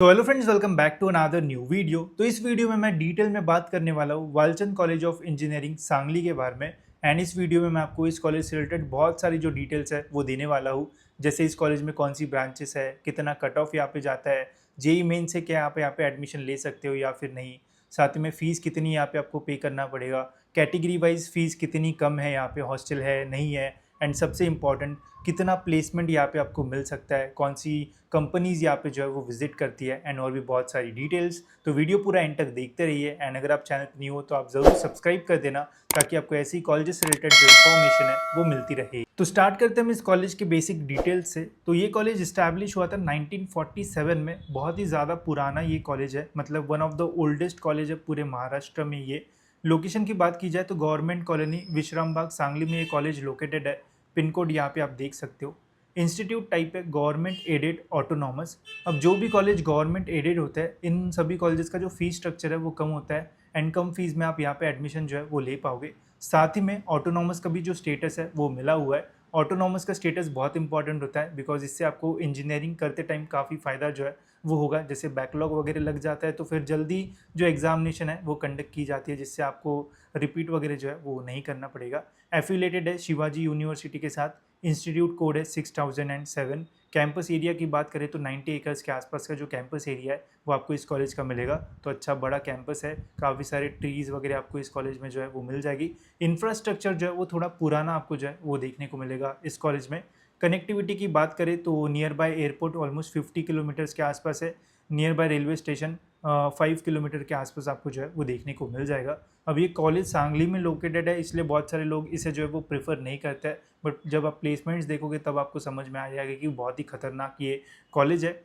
तो hello friends, welcome back to another new video. तो इस वीडियो में मैं डिटेल में बात करने वाला हूँ Walchand college of engineering Sangli के बारे में। एंड इस वीडियो में मैं आपको इस कॉलेज से रिलेटेड बहुत सारी जो डिटेल्स है वो देने वाला हूँ। जैसे इस कॉलेज में कौन सी ब्रांचेस है, कितना कट ऑफ यहाँ पे जाता है, जेई मेन से क्या आप यहाँ पे एडमिशन ले सकते हो या फिर नहीं, साथ में फ़ीस कितनी यहाँ पे आपको पे करना पड़ेगा, कैटेगरी वाइज फ़ीस कितनी कम है, यहाँ पे हॉस्टल है नहीं है, एंड सबसे इम्पॉर्टेंट कितना प्लेसमेंट यहाँ पे आपको मिल सकता है, कौन सी कंपनीज यहाँ पे जो है वो विजिट करती है, एंड और भी बहुत सारी डिटेल्स। तो वीडियो पूरा एंड तक देखते रहिए। एंड अगर आप चैनल पर न्यू हो तो आप ज़रूर सब्सक्राइब कर देना ताकि आपको ऐसी कॉलेज से रिलेटेड जो इन्फॉर्मेशन है वो मिलती रहे। तो स्टार्ट करते हैं हम इस कॉलेज के बेसिक डिटेल्स से। तो ये कॉलेज इस्टेब्लिश हुआ था 1947 में। बहुत ही ज़्यादा पुराना ये कॉलेज है, मतलब one of the oldest college है पूरे महाराष्ट्र में। ये लोकेशन की बात की जाए तो गवर्नमेंट कॉलोनी विश्राम बाग सांगली में ये कॉलेज लोकेटेड है। पिन कोड यहाँ पे आप देख सकते हो। इंस्टीट्यूट टाइप है गवर्नमेंट एडेड ऑटोनॉमस। अब जो भी कॉलेज गवर्नमेंट एडेड होता है, इन सभी कॉलेजेस का जो फीस स्ट्रक्चर है वो कम होता है एंड कम फीस में आप यहाँ पे एडमिशन जो है वो ले पाओगे। साथ ही में ऑटोनॉमस का भी जो स्टेटस है वो मिला हुआ है। ऑटोनॉमस का स्टेटस बहुत इंपॉर्टेंट होता है बिकॉज इससे आपको इंजीनियरिंग करते टाइम काफ़ी फ़ायदा जो है वो होगा। जैसे बैकलॉग वगैरह लग जाता है तो फिर जल्दी जो एग्जामिनेशन है वो कंडक्ट की जाती है, जिससे आपको रिपीट वगैरह जो है वो नहीं करना पड़ेगा। एफिलेटेड है शिवाजी यूनिवर्सिटी के साथ। इंस्टीट्यूट कोड है 6007। कैंपस एरिया की बात करें तो 90 एकर्स के आसपास का जो कैंपस एरिया है वो आपको इस कॉलेज का मिलेगा। तो अच्छा बड़ा कैंपस है, काफ़ी सारे ट्रीज़ वगैरह आपको इस कॉलेज में जो है वो मिल जाएगी। इंफ्रास्ट्रक्चर जो है वो थोड़ा पुराना आपको जो है वो देखने को मिलेगा इस कॉलेज में। कनेक्टिविटी की बात करें तो near by airport almost 50 kilometres के आसपास है। Near by railway station 5 kilometre के आसपास आपको जो है वो देखने को मिल जाएगा। अब ये कॉलेज सांगली में लोकेटेड है, इसलिए बहुत सारे लोग इसे जो है वो प्रेफर नहीं करते हैं, बट जब आप प्लेसमेंट्स देखोगे तब आपको समझ में आ जाएगा कि बहुत ही खतरनाक ये कॉलेज है।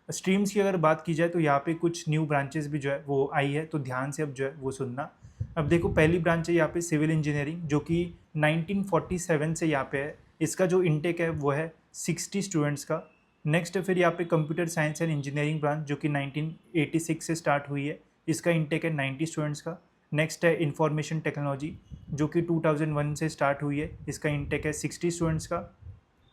स्ट्रीम्स की अगर बात की जाए तो यहाँ पे कुछ न्यू ब्रांचेस भी जो है वो आई है, तो ध्यान से अब जो है वो सुनना। अब देखो, पहली ब्रांच है यहाँ पे सिविल इंजीनियरिंग, जो कि 1947 से यहाँ पे है। इसका जो इनटेक है वो है 60 स्टूडेंट्स का। नेक्स्ट है फिर यहाँ पे computer science and engineering branch, जो कि 1986 से स्टार्ट हुई है। इसका इनटेक है 90 स्टूडेंट्स का। नेक्स्ट है इंफॉर्मेशन टेक्नोलॉजी, जो कि 2001 से स्टार्ट हुई है। इसका इनटेक है 60 स्टूडेंट्स का।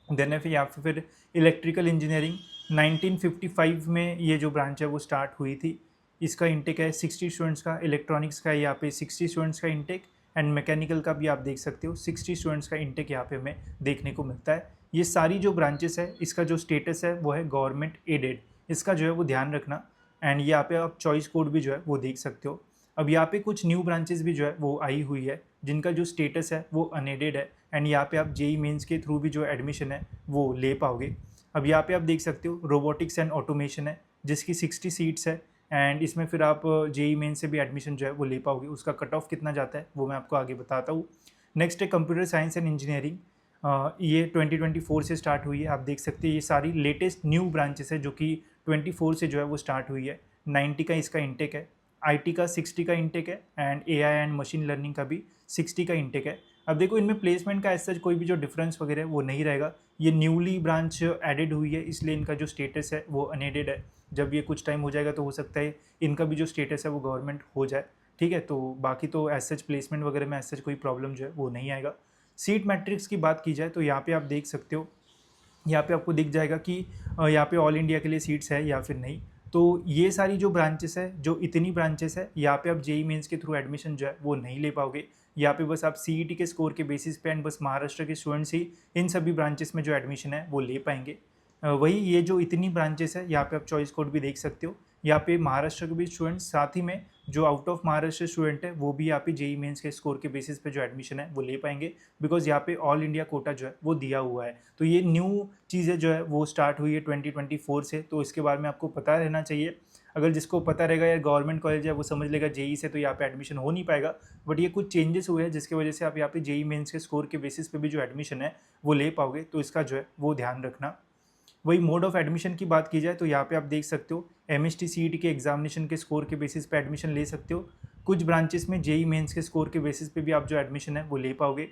देन है फिर यहाँ पे फिर इलेक्ट्रिकल इंजीनियरिंग, 1955 में ये जो ब्रांच है वो स्टार्ट हुई थी। इसका इंटेक है 60 स्टूडेंट्स का। इलेक्ट्रॉनिक्स का यहाँ पे 60 स्टूडेंट्स का इंटेक, एंड मैकेनिकल का भी आप देख सकते हो 60 स्टूडेंट्स का इंटेक यहाँ पे हमें देखने को मिलता है। ये सारी जो ब्रांचेस है, इसका जो स्टेटस है वो है गवर्नमेंट एडेड। इसका जो है वो ध्यान रखना। एंड यहाँ पे आप चॉइस कोड भी जो है वो देख सकते हो। अब यहाँ पे कुछ न्यू ब्रांचेस भी जो है वो आई हुई है, जिनका जो स्टेटस है वो अनएडेड है। एंड यहाँ पे आप जेई मेंस के थ्रू भी जो एडमिशन है वो ले पाओगे। अब यहाँ पे आप देख सकते हो रोबोटिक्स एंड ऑटोमेशन है, जिसकी 60 सीट्स है। एंड इसमें फिर आप जेई मेन से भी एडमिशन जो है वो ले पाओगे। उसका कट ऑफ कितना जाता है वो मैं आपको आगे बताता हूँ। नेक्स्ट है कंप्यूटर साइंस एंड इंजीनियरिंग। ये 2024 से स्टार्ट हुई है। आप देख सकते हैं ये सारी लेटेस्ट न्यू ब्रांचेस है, जो कि 24 से जो है वो स्टार्ट हुई है। 90 का इसका इंटेक है। आईटी का 60 का इंटेक है, and AI and machine learning का भी 60 का इंटेक है। अब देखो, इनमें प्लेसमेंट का ऐसा कोई भी जो डिफरेंस वगैरह है वो नहीं रहेगा। ये न्यूली ब्रांच एडेड हुई है, इसलिए इनका जो स्टेटस है वो अनएडेड है। जब ये कुछ टाइम हो जाएगा तो हो सकता है इनका भी जो स्टेटस है वो गवर्नमेंट हो जाए। ठीक है, तो बाकी तो एज सच प्लेसमेंट वगैरह में एज सच कोई प्रॉब्लम जो है वो नहीं आएगा। सीट मैट्रिक्स की बात की जाए तो यहाँ पे आप देख सकते हो, यहाँ पे आपको दिख जाएगा कि यहाँ पे ऑल इंडिया के लिए सीट्स है या फिर नहीं। तो ये सारी जो ब्रांचेस है, जो इतनी ब्रांचेस है, यहाँ पे आप जेई मेंस के थ्रू एडमिशन जो है वो नहीं ले पाओगे। यहाँ पे बस आप सीईटी के स्कोर के बेसिस पे एंड बस महाराष्ट्र के स्टूडेंट्स ही इन सभी ब्रांचेस में जो एडमिशन है वो ले पाएंगे। वही ये जो इतनी ब्रांचेस है, यहाँ पे आप चॉइस कोड भी देख सकते हो। यहाँ पे महाराष्ट्र के भी स्टूडेंट्स, साथ ही में जो आउट ऑफ महाराष्ट्र स्टूडेंट है वो भी यहाँ पे जेई मेंस के स्कोर के बेसिस पे जो एडमिशन है वो ले पाएंगे, बिकॉज यहाँ पे ऑल इंडिया कोटा जो है वो दिया हुआ है। तो ये न्यू चीज़ें जो है वो स्टार्ट हुई है 2024 से, तो इसके बारे में आपको पता रहना चाहिए। अगर जिसको पता रहेगा यार गवर्नमेंट कॉलेज है, वो समझ लेगा जेई से तो यहाँ पे एडमिशन हो नहीं पाएगा। बट ये कुछ चेंजेस हुए हैं जिसकी वजह से आप यहाँ पे जेई मेंस के स्कोर के बेसिस पे भी जो एडमिशन है वो ले पाओगे, तो इसका जो है वो ध्यान रखना। वही मोड ऑफ एडमिशन की बात की जाए तो यहाँ पे आप देख सकते हो एमएसटी सीईटी के एग्जामिनेशन के स्कोर के बेसिस पे एडमिशन ले सकते हो। कुछ ब्रांचेस में जेई मेंस के स्कोर के बेसिस पे भी आप जो एडमिशन है वो ले पाओगे।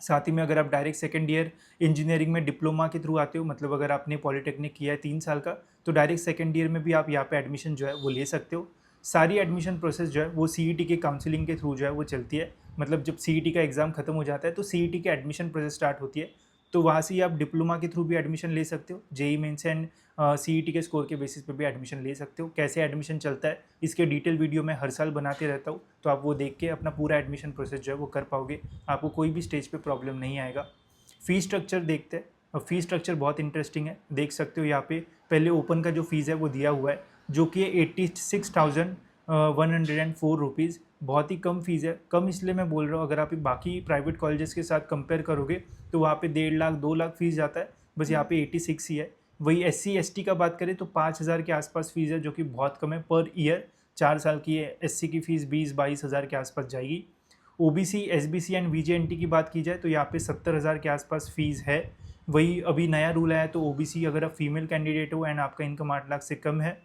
साथ ही में अगर आप डायरेक्ट सेकेंड ईयर इंजीनियरिंग में डिप्लोमा के थ्रू आते हो, मतलब अगर आपने पॉलिटेक्निक किया है 3 साल का, तो डायरेक्ट सेकेंड ईयर में भी आप यहाँ पे एडमिशन जो है वो ले सकते हो। सारी एडमिशन प्रोसेस जो है वो सीईटी के काउंसलिंग के थ्रू जो है वो चलती है। मतलब जब सीईटी का एग्ज़ाम खत्म हो जाता है तो सीईटी की एडमिशन प्रोसेस स्टार्ट होती है। तो वहाँ से ही आप डिप्लोमा के थ्रू भी एडमिशन ले सकते हो, जेई मेंस एंड सीईटी के स्कोर के बेसिस पे भी एडमिशन ले सकते हो। कैसे एडमिशन चलता है इसके डिटेल वीडियो मैं हर साल बनाते रहता हूँ, तो आप वो देख के अपना पूरा एडमिशन प्रोसेस जो है वो कर पाओगे, आपको कोई भी स्टेज पे प्रॉब्लम नहीं आएगा। फ़ी स्ट्रक्चर देखते हैं। और फ़ी स्ट्रक्चर बहुत इंटरेस्टिंग है, देख सकते हो यहाँ पे पहले ओपन का जो फीस है वो दिया हुआ है, जो कि 86,104 रुपीज़। बहुत ही कम फीस है। कम इसलिए मैं बोल रहा हूँ, अगर आप बाकी प्राइवेट कॉलेजेस के साथ कंपेयर करोगे तो वहाँ पे 1.5 लाख 2 लाख फीस जाता है, बस यहाँ पे 86 ही है। वही SC ST का बात करें तो 5,000 के आसपास फीस है, जो कि बहुत कम है पर ईयर। 4 साल की है। SC की फ़ीस 20-22 हज़ार के आसपास जाएगी। OBC SBC एंड VJNT की बात की जाए तो यहाँ पे 70,000 के आसपास फीस है। वही अभी नया रूल आया तो OBC अगर आप फीमेल कैंडिडेट हो एंड आपका इनकम 8 लाख से कम है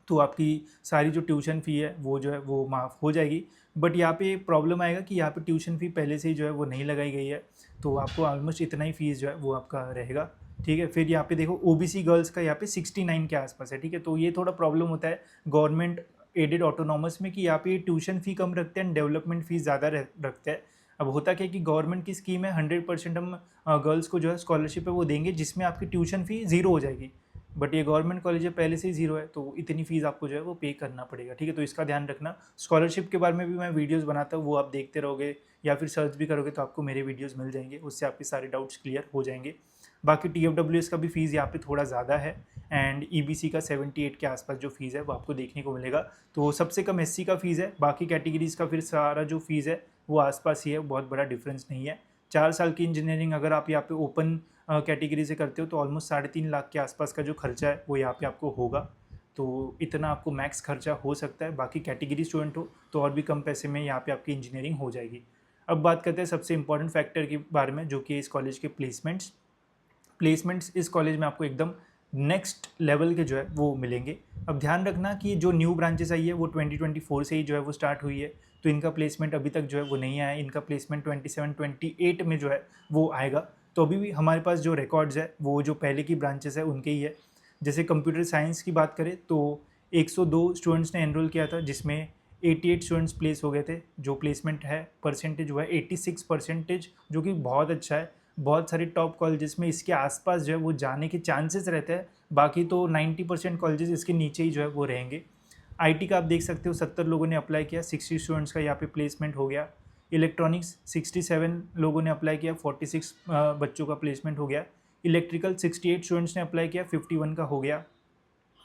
तो आपकी सारी जो ट्यूशन फ़ी है वो जो है वो माफ़ हो जाएगी। बट यहाँ पे प्रॉब्लम आएगा कि यहाँ पे ट्यूशन फ़ी पहले से ही जो है वो नहीं लगाई गई है, तो आपको ऑलमोस्ट इतना ही फ़ीस जो है वो आपका रहेगा। ठीक है, फिर यहाँ पे देखो OBC गर्ल्स का यहाँ पे 69 के आसपास है। ठीक है, तो ये थोड़ा प्रॉब्लम होता है गवर्नमेंट एडेड ऑटोनॉमस में कि यहाँ पे ट्यूशन फ़ी कम रखते हैं, डेवलपमेंट फ़ीस ज़्यादा रखते हैं। अब होता क्या है कि गवर्नमेंट की स्कीम है 100% हम गर्ल्स को जो है स्कॉलरशिप है वो देंगे, जिसमें आपकी ट्यूशन फ़ी ज़ीरो हो जाएगी। बट ये गवर्नमेंट कॉलेज है, पहले से ही ज़ीरो है, तो इतनी फ़ीस आपको जो है वो पे करना पड़ेगा। ठीक है, तो इसका ध्यान रखना। स्कॉलरशिप के बारे में भी मैं वीडियोस बनाता हूँ, वो आप देखते रहोगे या फिर सर्च भी करोगे तो आपको मेरे वीडियोस मिल जाएंगे, उससे आपके सारे डाउट्स क्लियर हो जाएंगे। बाकी TFWS का भी फ़ीस यहाँ पे थोड़ा ज़्यादा है एंड EBC का 78 के आसपास जो फ़ीस है वो आपको देखने को मिलेगा। तो सबसे कम SC का फ़ीस है, बाकी कैटेगरीज़ का फिर सारा जो फ़ीस है वो आसपास ही है, बहुत बड़ा डिफरेंस नहीं है। 4 साल की इंजीनियरिंग अगर आप यहाँ पे ओपन कैटेगरी से करते हो तो ऑलमोस्ट 3.5 लाख के आसपास का जो खर्चा है वो यहाँ पे आपको होगा। तो इतना आपको मैक्स खर्चा हो सकता है। बाकी कैटेगरी स्टूडेंट हो तो और भी कम पैसे में यहाँ पे आपकी इंजीनियरिंग हो जाएगी। अब बात करते हैं सबसे इंपॉर्टेंट फैक्टर के बारे में, जो कि इस कॉलेज के प्लेसमेंट्स इस कॉलेज में आपको एकदम नेक्स्ट लेवल के जो है वो मिलेंगे। अब ध्यान रखना कि जो न्यू ब्रांचेस आई है वो 2024 से ही जो है वो स्टार्ट हुई है, तो इनका प्लेसमेंट अभी तक जो है वो नहीं आया। इनका प्लेसमेंट 27-28 में जो है वो आएगा। तो अभी भी हमारे पास जो रिकॉर्ड्स है वो जो पहले की ब्रांचेस है उनके ही है। जैसे कंप्यूटर साइंस की बात करें तो 102 स्टूडेंट्स ने एनरोल किया था, जिसमें 88 स्टूडेंट्स प्लेस हो गए थे। जो प्लेसमेंट है परसेंटेज हुआ है 86%, जो कि बहुत अच्छा है। बहुत सारे टॉप कॉलेजेस में इसके आसपास जो है वो जाने के चांसेस रहते हैं, बाकी तो 90% कॉलेजेस इसके नीचे ही जो है वो रहेंगे। IT का आप देख सकते हो 70 लोगों ने अप्लाई किया, 60 स्टूडेंट्स का यहाँ पे प्लेसमेंट हो गया। इलेक्ट्रॉनिक्स 67 लोगों ने अप्लाई किया, 46 बच्चों का प्लेसमेंट हो गया। इलेक्ट्रिकल 68 स्टूडेंट्स ने अप्लाई किया, 51 का हो गया।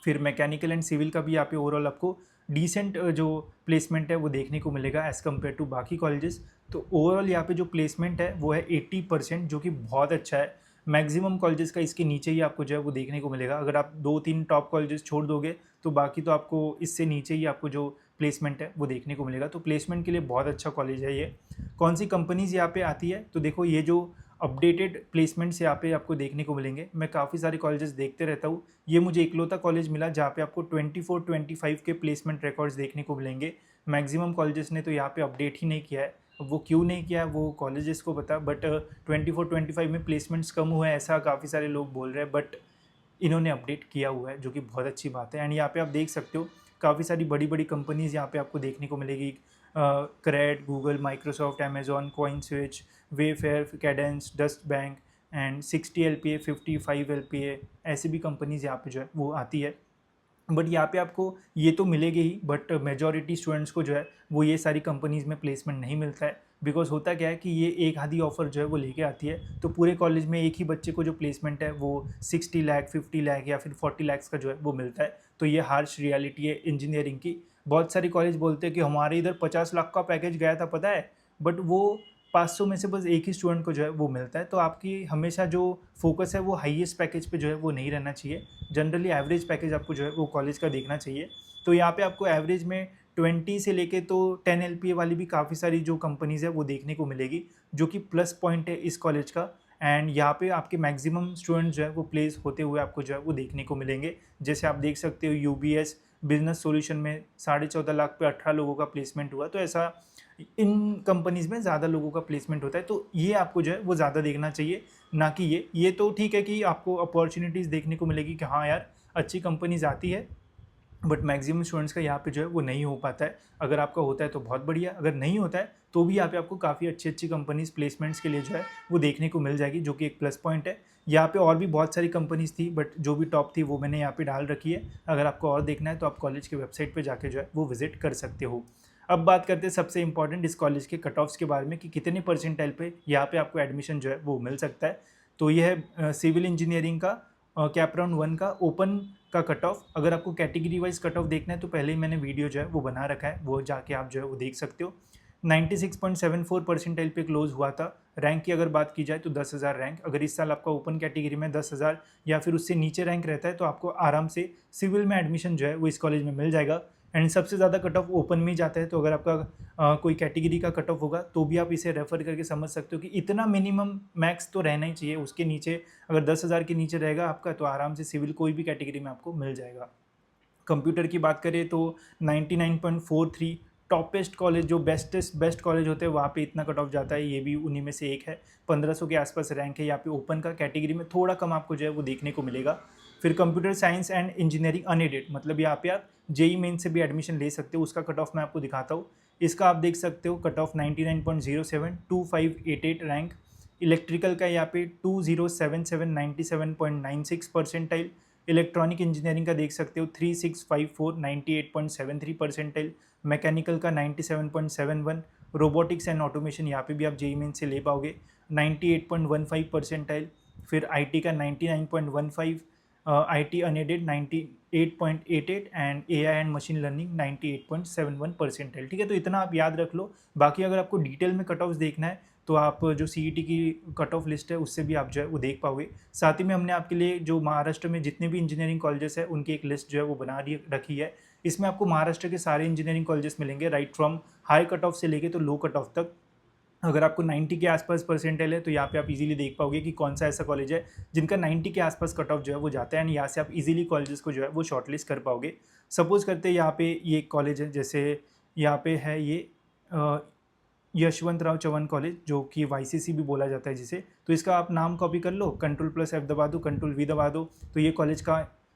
फिर मैकेनिकल एंड सिविल का भी यहाँ पे ओवरऑल आपको डिसेंट जो प्लेसमेंट है वो देखने को मिलेगा एज़ कम्पेयर टू बाकी कॉलेजेस। तो ओवरऑल यहाँ पे जो प्लेसमेंट है वो है 80%, जो कि बहुत अच्छा है। मैक्सिमम कॉलेजेस का इसके नीचे ही आपको जो है वो देखने को मिलेगा। अगर आप 2-3 टॉप कॉलेजेस छोड़ दोगे तो बाकी तो आपको इससे नीचे ही आपको जो प्लेसमेंट है वो देखने को मिलेगा। तो प्लेसमेंट के लिए बहुत अच्छा कॉलेज है ये। कौन सी कंपनीज़ यहाँ पे आती है तो देखो, ये जो अपडेटेड प्लेसमेंट्स यहाँ पे आपको देखने को मिलेंगे। मैं काफ़ी सारे कॉलेजेस देखते रहता हूँ, ये मुझे इकलौता कॉलेज मिला जहाँ पे आपको 24-25 के प्लेसमेंट रिकॉर्ड्स देखने को मिलेंगे। मैक्सिमम कॉलेजेस ने तो यहाँ पे अपडेट ही नहीं किया है। अब वो क्यों नहीं किया है वो कॉलेजेस को पता, बट 24-25 में प्लेसमेंट्स कम हुए हैं ऐसा काफ़ी सारे लोग बोल रहे हैं, बट इन्होंने अपडेट किया हुआ है, जो कि बहुत अच्छी बात है। एंड यहाँ पे आप देख सकते हो काफ़ी सारी बड़ी बड़ी कंपनीज़ यहाँ पे आपको देखने को मिलेगी। CRED, Google, Microsoft, Amazon, CoinSwitch, Wayfair, Cadence, Deutsche Bank and 60 LPA, 55 LPA, ऐसी भी कंपनीज़ यहाँ पे जो है वो आती है। बट यहाँ पे आपको ये तो मिलेगी ही, बट मेजॉरिटी स्टूडेंट्स को जो है वो ये सारी कंपनीज़ में प्लेसमेंट नहीं मिलता है। बिकॉज होता क्या है कि ये एक आधी ऑफर जो है वो लेके आती है, तो पूरे कॉलेज में एक ही बच्चे को जो प्लेसमेंट है वो 60 लाख, 50 लाख या फिर 40 लाख का जो है वो मिलता है। तो ये हार्श रियलिटी है इंजीनियरिंग की। बहुत सारे कॉलेज बोलते हैं कि हमारे इधर 50 लाख का पैकेज गया था पता है, बट वो 500 में से बस एक ही स्टूडेंट को जो है वो मिलता है। तो आपकी हमेशा जो फोकस है वो हाईएस्ट पैकेज पे जो है वो नहीं रहना चाहिए। जनरली एवरेज पैकेज आपको जो है वो कॉलेज का देखना चाहिए। तो यहाँ पे आपको एवरेज में 20 से लेके तो 10 LPA वाली भी काफ़ी सारी जो कंपनीज़ है वो देखने को मिलेगी, जो कि प्लस पॉइंट है इस कॉलेज का। एंड यहाँ पे आपके मैक्सिमम स्टूडेंट्स जो है वो प्लेस होते हुए आपको जो है वो देखने को मिलेंगे। जैसे आप देख सकते हो UBS बिजनेस सॉल्यूशन में 14.5 लाख पे 18 लोगों का प्लेसमेंट हुआ। तो ऐसा इन कंपनीज़ में ज़्यादा लोगों का प्लेसमेंट होता है, तो ये आपको जो है वो ज़्यादा देखना चाहिए, ना कि ये तो ठीक है कि आपको अपॉर्चुनिटीज़ देखने को मिलेगी कि हाँ यार अच्छी कंपनीज आती है, बट मैक्सिमम स्टूडेंट्स का यहाँ पे जो है वो नहीं हो पाता है। अगर आपका होता है तो बहुत बढ़िया, अगर नहीं होता है तो भी यहाँ पे आपको काफ़ी अच्छी अच्छी कंपनीज प्लेसमेंट्स के लिए जो है वो देखने को मिल जाएगी, जो कि एक प्लस पॉइंट है। यहाँ पे और भी बहुत सारी कंपनीज थी, बट जो भी टॉप थी वो मैंने यहाँ पे डाल रखी है। अगर आपको और देखना है तो आप कॉलेज के वेबसाइट पर जाके जो है वो विजिट कर सकते हो। अब बात करते हैं सबसे इंपॉर्टेंट इस कॉलेज के कट ऑफ्स के बारे में कि कितने परसेंटाइल पे यहाँ पे आपको एडमिशन जो है वो मिल सकता है। तो यह है सिविल इंजीनियरिंग का कैप राउंड 1 का ओपन का कट ऑफ। अगर आपको कैटेगरी वाइज कट ऑफ देखना है तो पहले ही मैंने वीडियो जो है वो बना रखा है, वो जाके आप जो है वो देख सकते हो। 96.74 परसेंटाइल पे क्लोज हुआ था। रैंक की अगर बात की जाए तो 10,000 रैंक। अगर इस साल आपका ओपन कैटेगरी में 10,000 या फिर उससे नीचे रैंक रहता है तो आपको आराम से सिविल में एडमिशन जो है वो इस कॉलेज में मिल जाएगा। एंड सबसे ज़्यादा कट ऑफ ओपन में ही जाता है, तो अगर आपका कोई कैटेगरी का कट ऑफ होगा तो भी आप इसे रेफर करके समझ सकते हो कि इतना मिनिमम मैक्स तो रहना ही चाहिए। उसके नीचे अगर 10,000 के नीचे रहेगा आपका तो आराम से सिविल कोई भी कैटेगरी में आपको मिल जाएगा। कंप्यूटर की बात करें तो 99.43 टॉपेस्ट कॉलेज, जो बेस्ट कॉलेज होते हैं वहाँ पे इतना कट ऑफ जाता है, ये भी उन्हीं में से एक है। 1500 के आसपास रैंक है यहाँ पे ओपन का। कैटेगरी में थोड़ा कम आपको जो है वो देखने को मिलेगा। फिर computer science and engineering unaided, मतलब यहाँ पे आप जेई मेन से भी एडमिशन ले सकते हो। उसका कट ऑफ मैं आपको दिखाता हूँ। इसका आप देख सकते हो कट ऑफ 99.07, 2588 रैंक। इलेक्ट्रिकल का यहाँ पे 2077, 97.96 परसेंटाइल। इलेक्ट्रॉनिक इंजीनियरिंग का देख सकते हो 3654, 98.73 परसेंटाइल। मैकेनिकल का 97.71। रोबोटिक्स एंड ऑटोमेशन यहाँ पे भी आप जेई मेन से ले पाओगे 98.15 परसेंटाइल। फिर आईटी का 99.15, IT unaided 98.88 and AI and machine learning 98.71 percentile. ठीक है, तो इतना आप याद रख लो। बाकी अगर आपको डिटेल में कट ऑफ्स देखना है तो आप जो सीईटी की कट ऑफ लिस्ट है उससे भी आप जो है वो देख पाओगे। साथ ही में हमने आपके लिए जो महाराष्ट्र में जितने भी इंजीनियरिंग कॉलेजेस है उनकी एक लिस्ट जो है वो बना रखी है। इसमें आपको महाराष्ट्र के सारे इंजीनियरिंग कॉलेजेस मिलेंगे, right from high cut off से लेके तो लो कट ऑफ तक। अगर आपको 90 के आसपास परसेंटाइल है तो यहाँ पे आप इजीली देख पाओगे कि कौन सा ऐसा कॉलेज है जिनका 90 के आसपास कट ऑफ जो है वो जाता है, एंड यहाँ से आप इजीली कॉलेजेस को जो है वो शॉर्टलिस्ट कर पाओगे। सपोज करते हैं यहाँ पे ये कॉलेज है, जैसे यहाँ पे है ये यशवंतराव चौहान कॉलेज, जो कि वाईसीसी भी बोला जाता है जिसे। तो इसका आप नाम कॉपी कर लो, Ctrl+F दबा दो, Ctrl+V दबा दो, तो ये कॉलेज का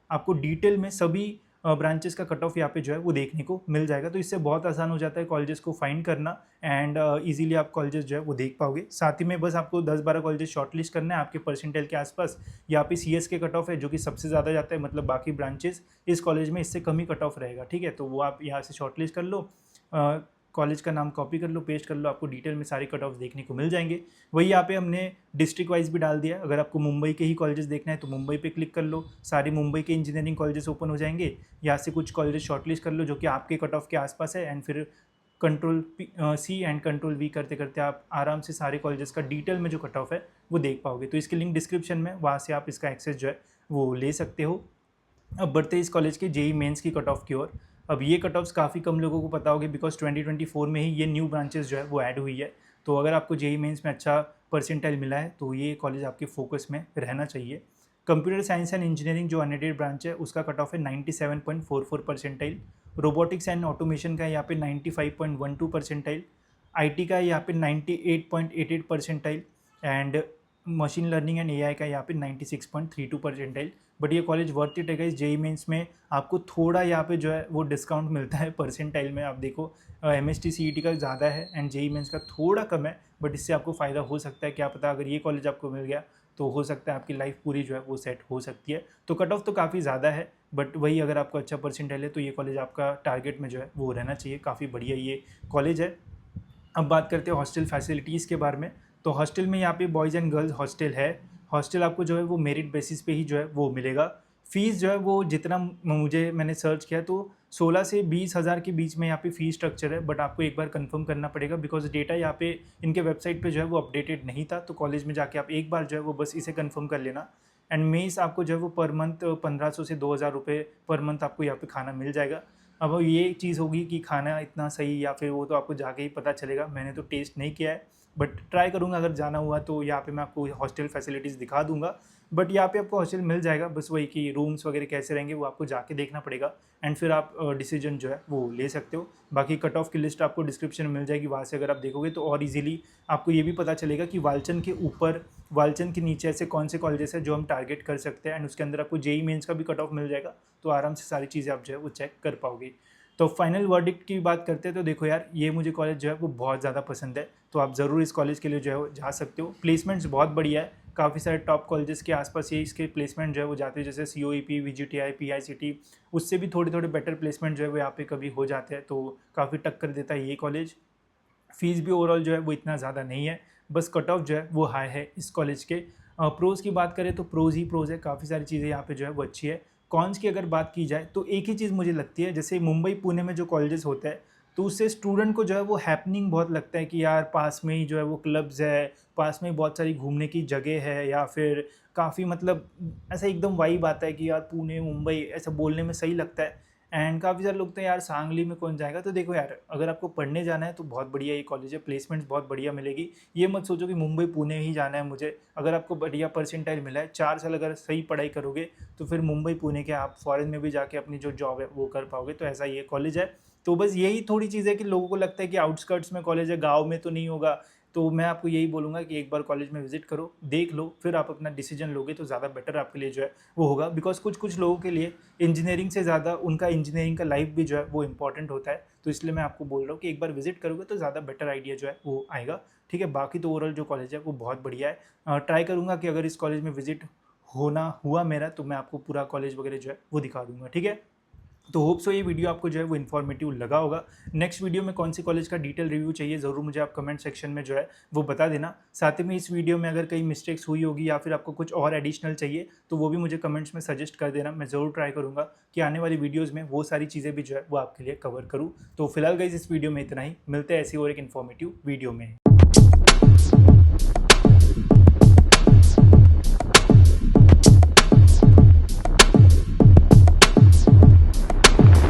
आपको डिटेल में सभी ब्रांचेस का कट ऑफ यहाँ पे जो है वो देखने को मिल जाएगा। तो इससे बहुत आसान हो जाता है कॉलेजेस को फाइंड करना, एंड इजीली आप कॉलेजेस जो है वो देख पाओगे। साथ ही में बस आपको 10-12 कॉलेजेस शॉर्टलिस्ट करना है आपके परसेंटाइल के आसपास। यहाँ पे सीएस के कट ऑफ है जो कि सबसे ज़्यादा जाता है, मतलब बाकी ब्रांचेस इस कॉलेज में इससे कम ही कट ऑफ रहेगा। ठीक है, तो वो आप यहाँ से शॉर्टलिस्ट कर लो, कॉलेज का नाम कॉपी कर लो, पेस्ट कर लो, आपको डिटेल में सारे कट ऑफ्स देखने को मिल जाएंगे। वही यहाँ पे हमने डिस्ट्रिक्ट वाइज भी डाल दिया। अगर आपको मुंबई के ही कॉलेजेस देखना है तो मुंबई पे क्लिक कर लो, सारे मुंबई के इंजीनियरिंग कॉलेजेस ओपन हो जाएंगे। यहाँ से कुछ कॉलेजेस शॉर्टलिस्ट कर लो जो कि आपके कट ऑफ के आसपास है, एंड फिर Ctrl+C एंड Ctrl+V करते करते आप आराम से सारे कॉलेजेस का डिटेल में जो कट ऑफ है वो देख पाओगे। तो इसकी लिंक डिस्क्रिप्शन में, वहाँ से आप इसका एक्सेस जो है वो ले सकते हो। अब बढ़ते इस कॉलेज के जेई मेंस की कट ऑफ की ओर। अब ये कट ऑफ्स काफ़ी कम लोगों को पता होगी बिकॉज 2024 में ही ये न्यू ब्रांचेस जो है वो ऐड हुई है। तो अगर आपको जेई मेंस में अच्छा परसेंटाइल मिला है तो ये कॉलेज आपके फोकस में रहना चाहिए। कंप्यूटर साइंस एंड इंजीनियरिंग जो अनएडेड ब्रांच है उसका कट ऑफ है 97.44 परसेंटाइल। रोबोटिक्स एंड ऑटोमेशन का यहाँ पे 95.12 परसेंटाइल। आईटी का यहाँ पे 98.88 percentile, and machine learning and AI का यहाँ पे 96.32 परसेंटाइल। बट ये कॉलेज वर्थ इट है गाइस। जेई मेंस में आपको थोड़ा यहाँ पे जो है वो डिस्काउंट मिलता है परसेंटाइल में। आप देखो एमएसटी सीईटी का ज़्यादा है एंड जेई मेंस का थोड़ा कम है, बट इससे आपको फ़ायदा हो सकता है। क्या पता अगर ये कॉलेज आपको मिल गया तो हो सकता है आपकी लाइफ पूरी जो है वो सेट हो सकती है। तो कट ऑफ तो काफ़ी ज़्यादा है, बट वही अगर आपको अच्छा परसेंटाइल है तो ये कॉलेज आपका टारगेट में जो है वो रहना चाहिए। काफ़ी बढ़िया ये कॉलेज है। अब बात करते हैं हॉस्टल फैसिलिटीज़ के बारे में। तो हॉस्टल में यहाँ पे बॉयज़ एंड गर्ल्स हॉस्टल है। हॉस्टल आपको जो है वो मेरिट बेसिस पे ही जो है वो मिलेगा। फ़ीस जो है वो जितना मैंने सर्च किया तो 16 से 20,000 के बीच में यहाँ पे फ़ी स्ट्रक्चर है, बट आपको एक बार कंफर्म करना पड़ेगा बिकॉज डेटा यहाँ पे इनके वेबसाइट पे जो है वो अपडेटेड नहीं था। तो कॉलेज में जाके आप एक बार जो है वो बस इसे कंफर्म कर लेना। एंड मेस आपको जो है वो पर मंथ 1500 से 2,000 रुपये पर मंथ आपको यहाँ पे खाना मिल जाएगा। अब ये चीज़ होगी कि खाना इतना सही या फिर वो तो आपको जाके ही पता चलेगा। मैंने तो टेस्ट नहीं किया है, बट ट्राई करूँगा, अगर जाना हुआ तो यहाँ पे मैं आपको हॉस्टल फैसिलिटीज़ दिखा दूँगा। बट यहाँ पे आपको हॉस्टल मिल जाएगा, बस वही कि रूम्स वगैरह कैसे रहेंगे वो आपको जाके देखना पड़ेगा एंड फिर आप डिसीजन जो है वो ले सकते हो। बाकी कट ऑफ की लिस्ट आपको डिस्क्रिप्शन में मिल जाएगी, वहाँ से अगर आप देखोगे तो और इजीली आपको ये भी पता चलेगा कि वालचंद के ऊपर, वालचंद के नीचे ऐसे कौन से कॉलेजेस है जो हम टारगेट कर सकते हैं एंड उसके अंदर आपको जेई मेंस का भी कट ऑफ मिल जाएगा, तो आराम से सारी चीज़ें आप जो है वो चेक कर पाओगे। तो फाइनल वर्डिक्ट की बात करते हैं तो देखो यार, ये मुझे कॉलेज जो है वो बहुत ज़्यादा पसंद है, तो आप ज़रूर इस कॉलेज के लिए जो है वो जा सकते हो। प्लेसमेंट्स बहुत बढ़िया है, काफ़ी सारे टॉप कॉलेजेस के आसपास ये इसके प्लेसमेंट जो है वो जाते हैं, जैसे COEP, VGTI, PICT, उससे भी थोड़े थोड़े बेटर प्लेसमेंट जो है वो यहाँ पे कभी हो जाते हैं, तो काफ़ी टक्कर देता है ये कॉलेज। फीस भी ओवरऑल जो है वो इतना ज़्यादा नहीं है, बस कट ऑफ जो है वो हाई है इस कॉलेज के। प्रोज़ की बात करें तो प्रोज़ ही प्रोज़ है, काफ़ी सारी चीज़ें यहाँ पे जो है वो अच्छी है। कॉन्स की अगर बात की जाए तो एक ही चीज़ मुझे लगती है, जैसे मुंबई पुणे में जो कॉलेजेस होते हैं तो उससे स्टूडेंट को जो है वो हैपनिंग बहुत लगता है कि यार पास में ही जो है वो क्लब्स है, पास में ही बहुत सारी घूमने की जगह है, या फिर काफ़ी मतलब ऐसा एकदम वाइब आता है कि यार पुणे मुंबई ऐसा बोलने में सही लगता है। एंड काफ़ी सारे लोग तो यार सांगली में कौन जाएगा, तो देखो यार अगर आपको पढ़ने जाना है तो बहुत बढ़िया ये कॉलेज है, प्लेसमेंट्स बहुत बढ़िया मिलेगी। ये मत सोचो कि मुंबई पुणे ही जाना है मुझे, अगर आपको बढ़िया परसेंटाइल मिला है, 4 साल अगर सही पढ़ाई करोगे तो फिर मुंबई पुणे के आप फॉरेन में भी जाके अपनी जो जॉब है वो कर पाओगे, तो ऐसा ये कॉलेज है। तो बस यही थोड़ी चीज़ है कि लोगों को लगता है कि आउटस्कर्ट्स में कॉलेज है, गाँव में तो नहीं होगा, तो मैं आपको यही बोलूँगा कि एक बार कॉलेज में विजिट करो, देख लो, फिर आप अपना डिसीजन लोगे तो ज़्यादा बेटर आपके लिए जो है वो होगा। बिकॉज कुछ कुछ लोगों के लिए इंजीनियरिंग से ज़्यादा उनका इंजीनियरिंग का लाइफ भी जो है वो इंपॉर्टेंट होता है, तो इसलिए मैं आपको बोल रहा हूँ कि एक बार विजिट करोगे तो ज़्यादा बेटर आइडिया जो है वो आएगा। ठीक है, बाकी तो ओवरऑल जो कॉलेज है वो बहुत बढ़िया है। ट्राई करूँगा कि अगर इस कॉलेज में विजिट होना हुआ मेरा तो मैं आपको पूरा कॉलेज वगैरह जो है वो दिखा दूँगा। ठीक है, तो होप सो ये वीडियो आपको जो है वो इन्फॉर्मेटिव लगा होगा। नेक्स्ट वीडियो में कौन सी कॉलेज का डिटेल रिव्यू चाहिए ज़रूर मुझे आप कमेंट सेक्शन में जो है वो बता देना। साथ ही में इस वीडियो में अगर कई मिस्टेक्स हुई होगी या फिर आपको कुछ और एडिशनल चाहिए तो वो भी मुझे कमेंट्स में सजेस्ट कर देना, मैं ज़रूर ट्राई करूँगा कि आने वाली वीडियोज़ में वो सारी चीज़ें भी जो है वो आपके लिए कवर करूँ। तो फिलहाल गाइस इस वीडियो में इतना ही, मिलते हैं ऐसी और एक इन्फॉर्मेटिव वीडियो में।